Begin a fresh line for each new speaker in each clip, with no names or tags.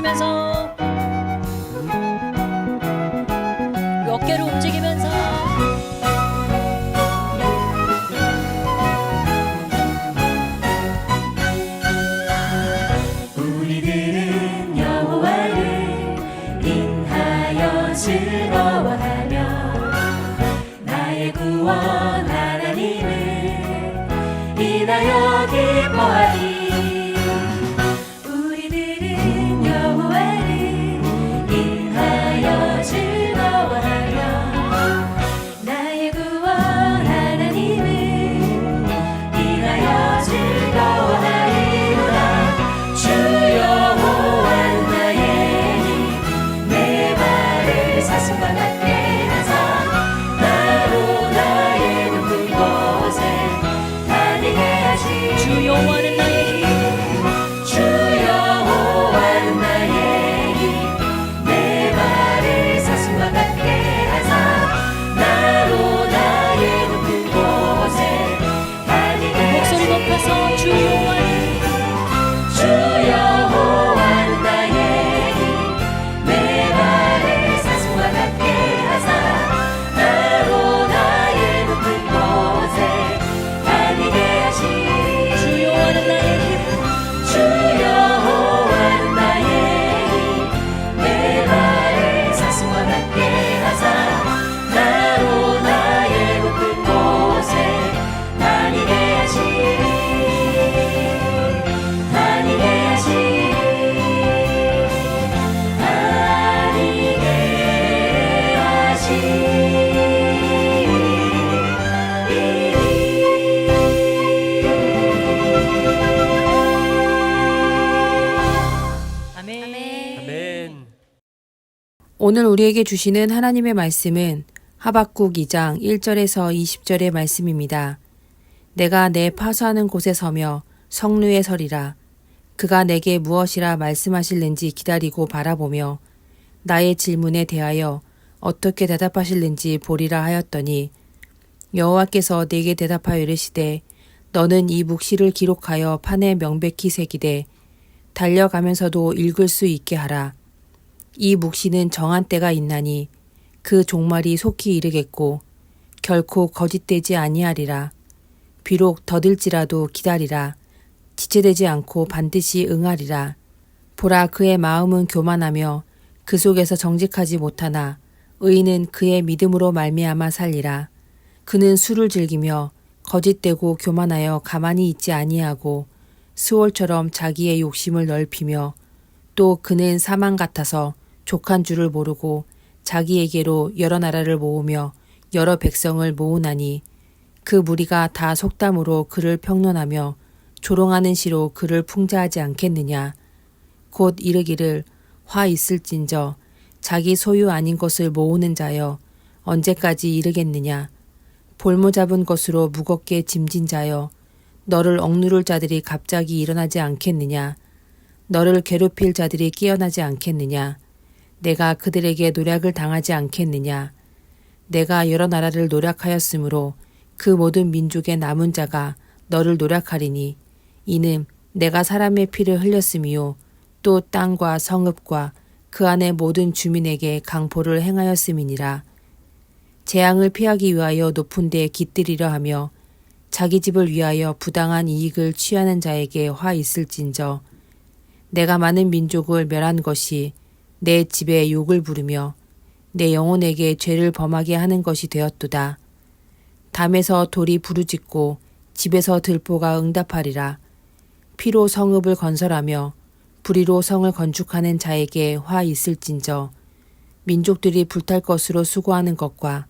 움직이면서 어깨를 움직이면서
우리들은 여호와를 인하여 즐거워하며 나의 구원 하나님을 인하여 기뻐하리. 우리들은 여호와를 인하여 즐거워하며 나의 구원 하나님을 인하여 즐거워하리로다. 주 여호와는 나의 힘, 내 발을 사슴과 같게 하사 나로 나의 높은 곳에 다니게 하시.
주 여호와는 나의 힘,
주 여호와는 나의 힘, 내 발을 사슴과 같게 하사 나로 나의 높은 곳에 다니게 하시.
목소리 높여서 주 여호와는
주 여호와는 나의 힘, 내 발을 사슴과 같게 하사 나로 나의 높은 곳에 다니게 하시.
주 여호와는 나의 힘,
주 여호와는 나의 힘, 내 발을 사슴과 같게 하사 나로 나의 높은 곳에 다니게 하시리. 다니게 하시리. 다니게
아멘.
아멘.
오늘 우리에게 주시는 하나님의 말씀은 하박국 2장 1절에서 20절의 말씀입니다. 내가 내 파수하는 곳에 서며 성루에 서리라. 그가 내게 무엇이라 말씀하실는지 기다리고 바라보며 나의 질문에 대하여 어떻게 대답하실는지 보리라 하였더니 여호와께서 내게 대답하여 이르시되 너는 이 묵시를 기록하여 판에 명백히 새기되 달려가면서도 읽을 수 있게 하라. 이 묵시는 정한 때가 있나니 그 종말이 속히 이르겠고 결코 거짓되지 아니하리라. 비록 더딜지라도 기다리라. 지체되지 않고 반드시 응하리라. 보라, 그의 마음은 교만하며 그 속에서 정직하지 못하나 의인은 그의 믿음으로 말미암아 살리라. 그는 술을 즐기며 거짓되고 교만하여 가만히 있지 아니하고 스올처럼 자기의 욕심을 넓히며 또 그는 사망 같아서 족한 줄을 모르고 자기에게로 여러 나라를 모으며 여러 백성을 모으나니 그 무리가 다 속담으로 그를 평론하며 조롱하는 시로 그를 풍자하지 않겠느냐. 곧 이르기를 화 있을진저 자기 소유 아닌 것을 모으는 자여 언제까지 이르겠느냐. 볼모 잡은 것으로 무겁게 짐진 자여 너를 억누를 자들이 갑자기 일어나지 않겠느냐. 너를 괴롭힐 자들이 깨어나지 않겠느냐. 내가 그들에게 노략을 당하지 않겠느냐. 내가 여러 나라를 노략하였으므로 그 모든 민족의 남은 자가 너를 노략하리니 이는 내가 사람의 피를 흘렸음이요 또 땅과 성읍과 그 안의 모든 주민에게 강포를 행하였음이니라. 재앙을 피하기 위하여 높은 데에 깃들이려 하며 자기 집을 위하여 부당한 이익을 취하는 자에게 화 있을진저 내가 많은 민족을 멸한 것이 내 집에 욕을 부르며 내 영혼에게 죄를 범하게 하는 것이 되었도다. 담에서 돌이 부르짖고 집에서 들보가 응답하리라. 피로 성읍을 건설하며 불의로 성을 건축하는 자에게 화 있을진저 민족들이 불탈 것으로 수고하는 것과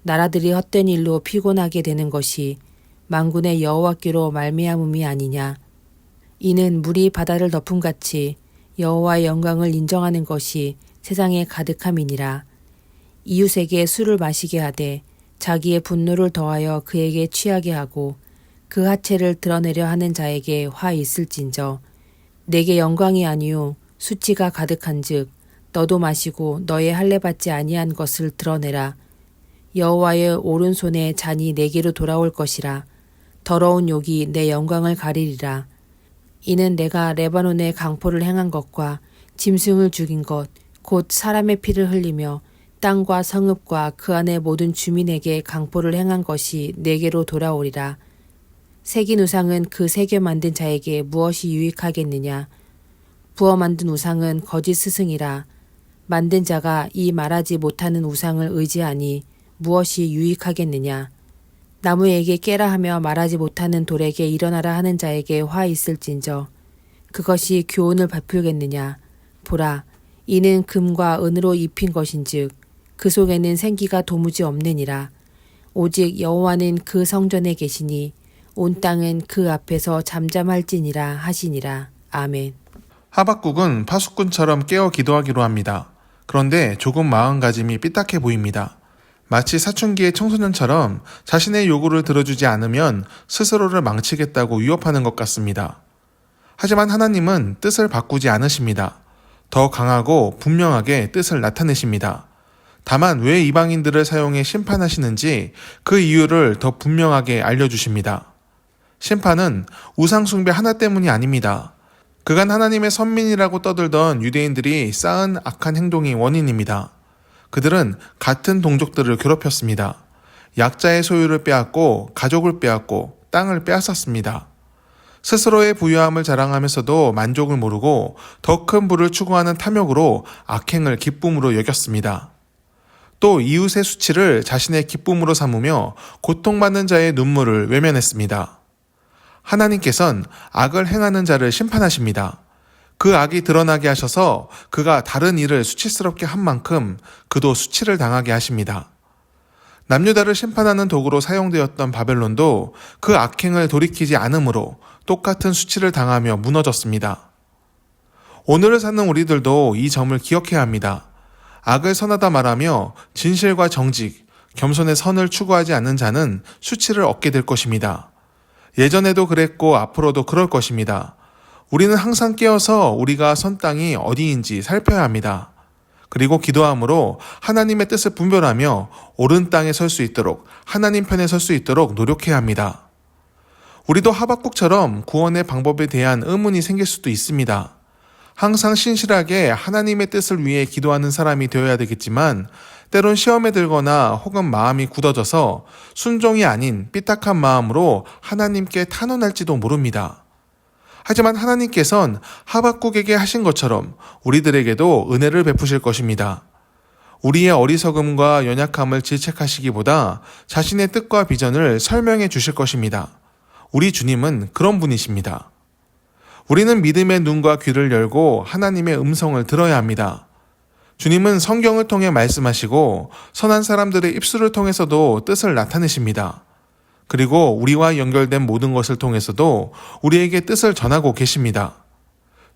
나라들이 헛된 일로 피곤하게 되는 것이 만군의 여호와께로 말미암음이 아니냐. 이는 물이 바다를 덮음같이 여호와의 영광을 인정하는 것이 세상에 가득함이니라. 이웃에게 술을 마시게 하되 자기의 분노를 더하여 그에게 취하게 하고 그 하체를 드러내려 하는 자에게 화 있을진저 내게 영광이 아니요 수치가 가득한즉 너도 마시고 너의 할례 받지 아니한 것을 드러내라. 여호와의 오른손에 잔이 내게로 돌아올 것이라. 더러운 욕이 내 영광을 가리리라. 이는 내가 레바논에 강포를 행한 것과 짐승을 죽인 것, 곧 사람의 피를 흘리며 땅과 성읍과 그 안의 모든 주민에게 강포를 행한 것이 내게로 돌아오리라. 새긴 우상은 그 새겨 만든 자에게 무엇이 유익하겠느냐? 부어 만든 우상은 거짓 스승이라. 만든 자가 이 말하지 못하는 우상을 의지하니 무엇이 유익하겠느냐? 나무에게 깨라 하며 말하지 못하는 돌에게 일어나라 하는 자에게 화 있을진저. 그것이 교훈을 베풀겠느냐? 보라, 이는 금과 은으로 입힌 것인즉 그 속에는 생기가 도무지 없느니라. 오직 여호와는 그 성전에 계시니 온 땅은 그 앞에서 잠잠할지니라 하시니라. 아멘.
하박국은 파수꾼처럼 깨어 기도하기로 합니다. 그런데 조금 마음가짐이 삐딱해 보입니다. 마치 사춘기의 청소년처럼 자신의 요구를 들어주지 않으면 스스로를 망치겠다고 위협하는 것 같습니다. 하지만 하나님은 뜻을 바꾸지 않으십니다. 더 강하고 분명하게 뜻을 나타내십니다. 다만 왜 이방인들을 사용해 심판하시는지 그 이유를 더 분명하게 알려주십니다. 심판은 우상숭배 하나 때문이 아닙니다. 그간 하나님의 선민이라고 떠들던 유대인들이 쌓은 악한 행동이 원인입니다. 그들은 같은 동족들을 괴롭혔습니다. 약자의 소유를 빼앗고 가족을 빼앗고 땅을 빼앗았습니다. 스스로의 부유함을 자랑하면서도 만족을 모르고 더 큰 부를 추구하는 탐욕으로 악행을 기쁨으로 여겼습니다. 또 이웃의 수치를 자신의 기쁨으로 삼으며 고통받는 자의 눈물을 외면했습니다. 하나님께서는 악을 행하는 자를 심판하십니다. 그 악이 드러나게 하셔서 그가 다른 일을 수치스럽게 한 만큼 그도 수치를 당하게 하십니다. 남유다를 심판하는 도구로 사용되었던 바벨론도 그 악행을 돌이키지 않으므로 똑같은 수치를 당하며 무너졌습니다. 오늘을 사는 우리들도 이 점을 기억해야 합니다. 악을 선하다 말하며 진실과 정직, 겸손의 선을 추구하지 않는 자는 수치를 얻게 될 것입니다. 예전에도 그랬고 앞으로도 그럴 것입니다. 우리는 항상 깨어서 우리가 선 땅이 어디인지 살펴야 합니다. 그리고 기도함으로 하나님의 뜻을 분별하며 옳은 땅에 설 수 있도록, 하나님 편에 설 수 있도록 노력해야 합니다. 우리도 하박국처럼 구원의 방법에 대한 의문이 생길 수도 있습니다. 항상 신실하게 하나님의 뜻을 위해 기도하는 사람이 되어야 되겠지만 때론 시험에 들거나 혹은 마음이 굳어져서 순종이 아닌 삐딱한 마음으로 하나님께 탄원할지도 모릅니다. 하지만 하나님께서는 하박국에게 하신 것처럼 우리들에게도 은혜를 베푸실 것입니다. 우리의 어리석음과 연약함을 질책하시기보다 자신의 뜻과 비전을 설명해 주실 것입니다. 우리 주님은 그런 분이십니다. 우리는 믿음의 눈과 귀를 열고 하나님의 음성을 들어야 합니다. 주님은 성경을 통해 말씀하시고 선한 사람들의 입술을 통해서도 뜻을 나타내십니다. 그리고 우리와 연결된 모든 것을 통해서도 우리에게 뜻을 전하고 계십니다.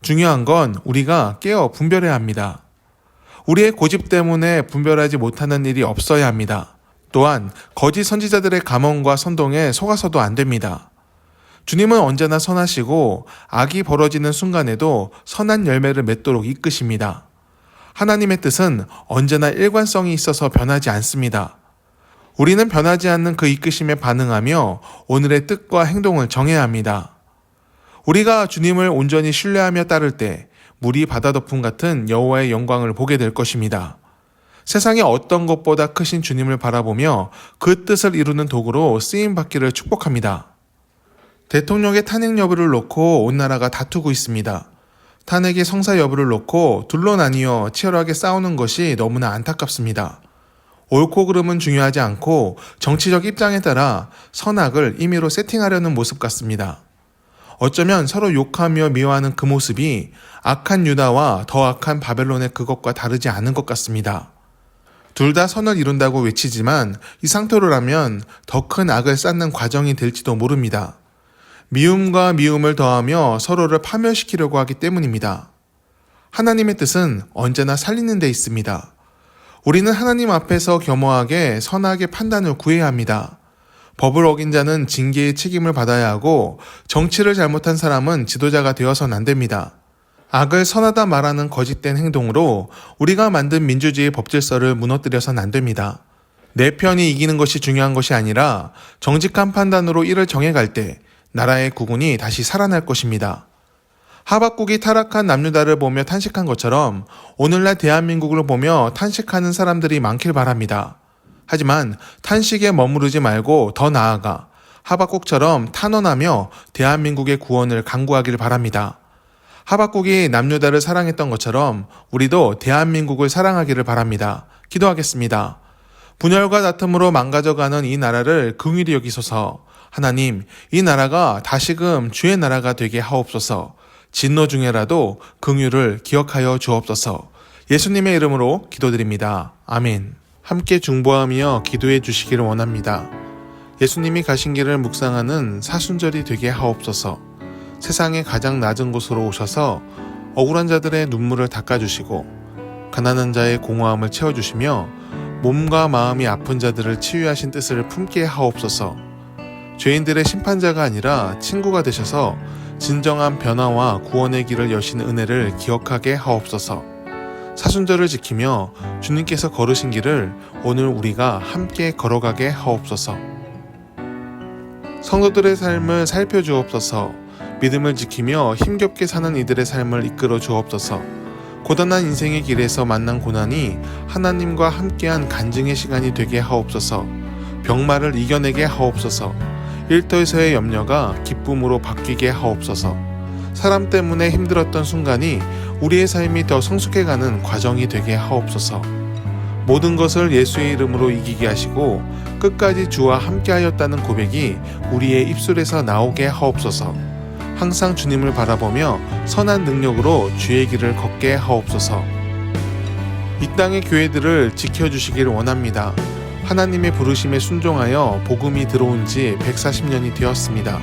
중요한 건 우리가 깨어 분별해야 합니다. 우리의 고집 때문에 분별하지 못하는 일이 없어야 합니다. 또한 거짓 선지자들의 감언과 선동에 속아서도 안 됩니다. 주님은 언제나 선하시고 악이 벌어지는 순간에도 선한 열매를 맺도록 이끄십니다. 하나님의 뜻은 언제나 일관성이 있어서 변하지 않습니다. 우리는 변하지 않는 그 이끄심에 반응하며 오늘의 뜻과 행동을 정해야 합니다. 우리가 주님을 온전히 신뢰하며 따를 때 물이 바다덮음 같은 여호와의 영광을 보게 될 것입니다. 세상의 어떤 것보다 크신 주님을 바라보며 그 뜻을 이루는 도구로 쓰임받기를 축복합니다. 대통령의 탄핵 여부를 놓고 온 나라가 다투고 있습니다. 탄핵의 성사 여부를 놓고 둘로 나뉘어 치열하게 싸우는 것이 너무나 안타깝습니다. 옳고 그름은 중요하지 않고 정치적 입장에 따라 선악을 임의로 세팅하려는 모습 같습니다. 어쩌면 서로 욕하며 미워하는 그 모습이 악한 유다와 더 악한 바벨론의 그것과 다르지 않은 것 같습니다. 둘 다 선을 이룬다고 외치지만 이 상태로라면 더 큰 악을 쌓는 과정이 될지도 모릅니다. 미움과 미움을 더하며 서로를 파멸시키려고 하기 때문입니다. 하나님의 뜻은 언제나 살리는 데 있습니다. 우리는 하나님 앞에서 겸허하게 선하게 판단을 구해야 합니다. 법을 어긴 자는 징계의 책임을 받아야 하고 정치를 잘못한 사람은 지도자가 되어서는 안 됩니다. 악을 선하다 말하는 거짓된 행동으로 우리가 만든 민주주의 법질서를 무너뜨려서는 안 됩니다. 내 편이 이기는 것이 중요한 것이 아니라 정직한 판단으로 이를 정해갈 때 나라의 국운이 다시 살아날 것입니다. 하박국이 타락한 남유다를 보며 탄식한 것처럼 오늘날 대한민국을 보며 탄식하는 사람들이 많길 바랍니다. 하지만 탄식에 머무르지 말고 더 나아가 하박국처럼 탄원하며 대한민국의 구원을 간구하길 바랍니다. 하박국이 남유다를 사랑했던 것처럼 우리도 대한민국을 사랑하기를 바랍니다. 기도하겠습니다. 분열과 다툼으로 망가져가는 이 나라를 긍휼히 여기소서. 하나님, 이 나라가 다시금 주의 나라가 되게 하옵소서. 진노 중에라도 긍휼을 기억하여 주옵소서. 예수님의 이름으로 기도드립니다. 아멘. 함께 중보하며 기도해 주시기를 원합니다. 예수님이 가신 길을 묵상하는 사순절이 되게 하옵소서. 세상의 가장 낮은 곳으로 오셔서 억울한 자들의 눈물을 닦아주시고 가난한 자의 공허함을 채워주시며 몸과 마음이 아픈 자들을 치유하신 뜻을 품게 하옵소서. 죄인들의 심판자가 아니라 친구가 되셔서 진정한 변화와 구원의 길을 여신 은혜를 기억하게 하옵소서. 사순절을 지키며 주님께서 걸으신 길을 오늘 우리가 함께 걸어가게 하옵소서. 성도들의 삶을 살펴주옵소서. 믿음을 지키며 힘겹게 사는 이들의 삶을 이끌어 주옵소서. 고단한 인생의 길에서 만난 고난이 하나님과 함께한 간증의 시간이 되게 하옵소서. 병마를 이겨내게 하옵소서. 일터에서의 염려가 기쁨으로 바뀌게 하옵소서. 사람 때문에 힘들었던 순간이 우리의 삶이 더 성숙해가는 과정이 되게 하옵소서. 모든 것을 예수의 이름으로 이기게 하시고 끝까지 주와 함께하였다는 고백이 우리의 입술에서 나오게 하옵소서. 항상 주님을 바라보며 선한 능력으로 주의 길을 걷게 하옵소서. 이 땅의 교회들을 지켜주시길 원합니다. 하나님의 부르심에 순종하여 복음이 들어온 지 140년이 되었습니다.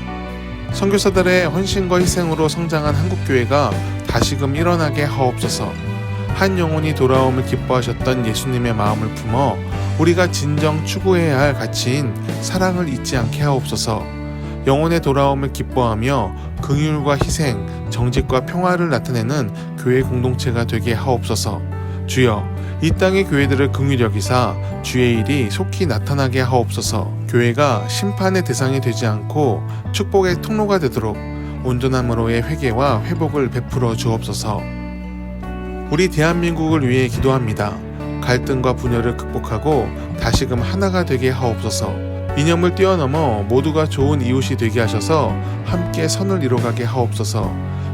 선교사들의 헌신과 희생으로 성장한 한국교회가 다시금 일어나게 하옵소서. 한 영혼이 돌아옴을 기뻐하셨던 예수님의 마음을 품어 우리가 진정 추구해야 할 가치인 사랑을 잊지 않게 하옵소서. 영혼의 돌아옴을 기뻐하며 긍휼과 희생, 정직과 평화를 나타내는 교회 공동체가 되게 하옵소서. 주여, 이 땅의 교회들을 긍휼히 여기사 주의 일이 속히 나타나게 하옵소서. 교회가 심판의 대상이 되지 않고 축복의 통로가 되도록 온전함으로의 회개와 회복을 베풀어 주옵소서. 우리 대한민국을 위해 기도합니다. 갈등과 분열을 극복하고 다시금 하나가 되게 하옵소서. 이념을 뛰어넘어 모두가 좋은 이웃이 되게 하셔서 함께 선을 이뤄가게 하옵소서.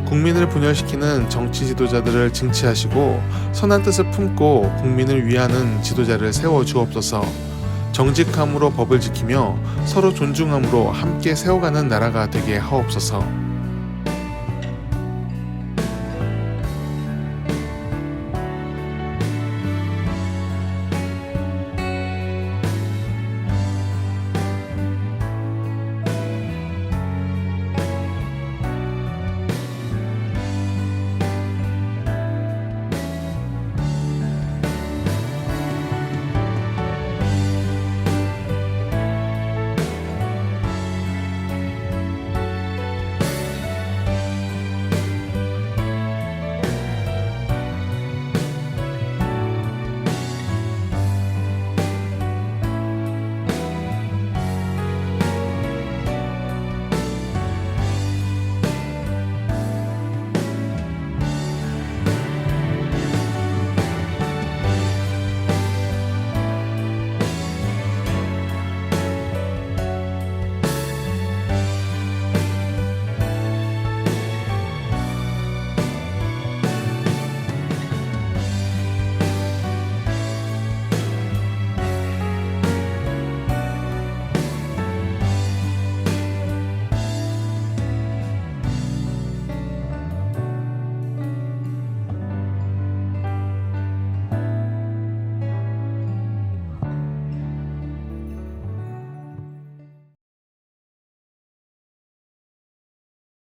국민을 분열시키는 정치 지도자들을 징치하시고 선한 뜻을 품고 국민을 위하는 지도자를 세워 주옵소서. 정직함으로 법을 지키며 서로 존중함으로 함께 세워가는 나라가 되게 하옵소서.